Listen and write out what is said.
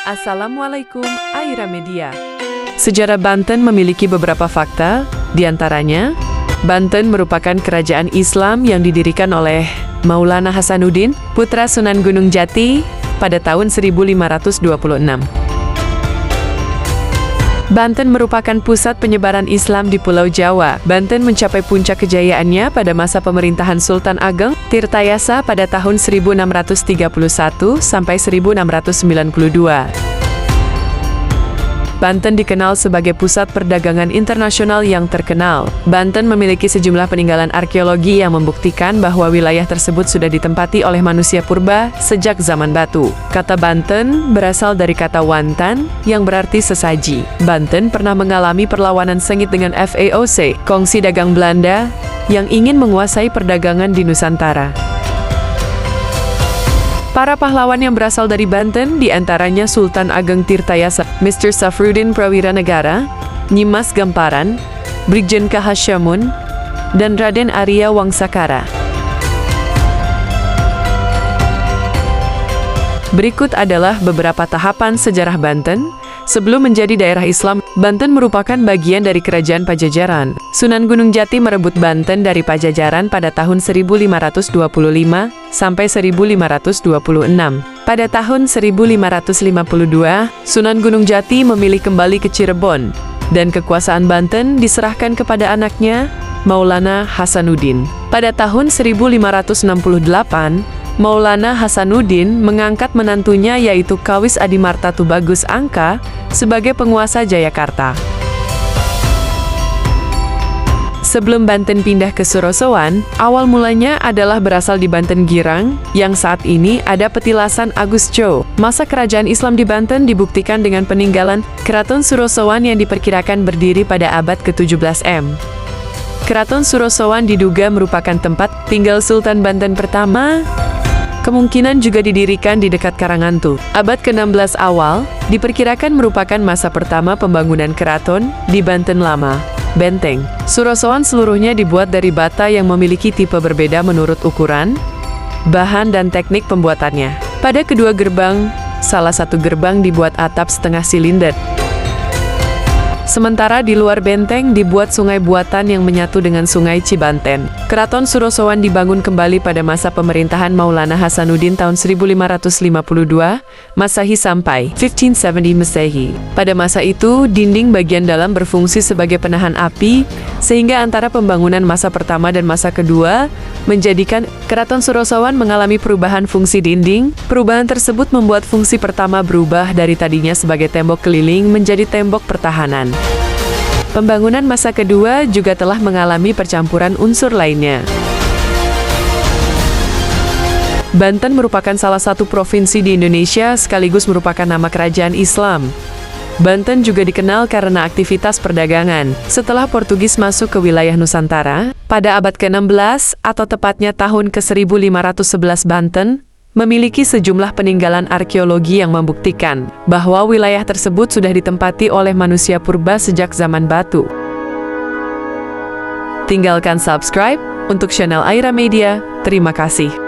Assalamualaikum, Aira Media. Sejarah Banten memiliki beberapa fakta, di antaranya, Banten merupakan kerajaan Islam yang didirikan oleh Maulana Hasanuddin, putra Sunan Gunung Jati, pada tahun 1526. Banten merupakan pusat penyebaran Islam di Pulau Jawa. Banten mencapai puncak kejayaannya pada masa pemerintahan Sultan Ageng Tirtayasa pada tahun 1631 sampai 1692. Banten dikenal sebagai pusat perdagangan internasional yang terkenal. Banten memiliki sejumlah peninggalan arkeologi yang membuktikan bahwa wilayah tersebut sudah ditempati oleh manusia purba sejak zaman batu. Kata Banten berasal dari kata wantan, yang berarti sesaji. Banten pernah mengalami perlawanan sengit dengan VOC, kongsi dagang Belanda, yang ingin menguasai perdagangan di Nusantara. Para pahlawan yang berasal dari Banten diantaranya Sultan Ageng Tirtayasa, Mr. Safruddin Prawiranegara, Nyimas Gamparan, Brigjen K. Hasyamun, dan Raden Arya Wangsakara. Berikut adalah beberapa tahapan sejarah Banten. Sebelum menjadi daerah Islam, Banten merupakan bagian dari Kerajaan Pajajaran. Sunan Gunung Jati merebut Banten dari Pajajaran pada tahun 1525 sampai 1526. Pada tahun 1552, Sunan Gunung Jati memilih kembali ke Cirebon, dan kekuasaan Banten diserahkan kepada anaknya, Maulana Hasanuddin. Pada tahun 1568, Maulana Hasanuddin mengangkat menantunya yaitu Kawis Adimarta Tubagus Angka sebagai penguasa Jayakarta. Sebelum Banten pindah ke Surosowan, awal mulanya adalah berasal di Banten Girang, yang saat ini ada petilasan Agus Chow. Masa kerajaan Islam di Banten dibuktikan dengan peninggalan Keraton Surosowan yang diperkirakan berdiri pada abad ke-17 M. Keraton Surosowan diduga merupakan tempat tinggal Sultan Banten pertama. Kemungkinan juga didirikan di dekat Karangantu. Abad ke-16 awal, diperkirakan merupakan masa pertama pembangunan keraton di Banten Lama. Benteng Surosowan seluruhnya dibuat dari bata yang memiliki tipe berbeda menurut ukuran, bahan dan teknik pembuatannya. Pada kedua gerbang, salah satu gerbang dibuat atap setengah silinder. Sementara di luar benteng dibuat sungai buatan yang menyatu dengan sungai Cibanten. Keraton Surosowan dibangun kembali pada masa pemerintahan Maulana Hasanuddin tahun 1552 Masehi sampai 1570 Masehi. Pada masa itu, dinding bagian dalam berfungsi sebagai penahan api, sehingga antara pembangunan masa pertama dan masa kedua menjadikan Keraton Surosowan mengalami perubahan fungsi dinding. Perubahan tersebut membuat fungsi pertama berubah dari tadinya sebagai tembok keliling menjadi tembok pertahanan. Pembangunan masa kedua juga telah mengalami percampuran unsur lainnya. Banten merupakan salah satu provinsi di Indonesia sekaligus merupakan nama kerajaan Islam. Banten juga dikenal karena aktivitas perdagangan. Setelah Portugis masuk ke wilayah Nusantara, pada abad ke-16 atau tepatnya tahun ke-1511 Banten memiliki sejumlah peninggalan arkeologi yang membuktikan bahwa wilayah tersebut sudah ditempati oleh manusia purba sejak zaman batu. Tinggalkan subscribe untuk channel Aira Media. Terima kasih.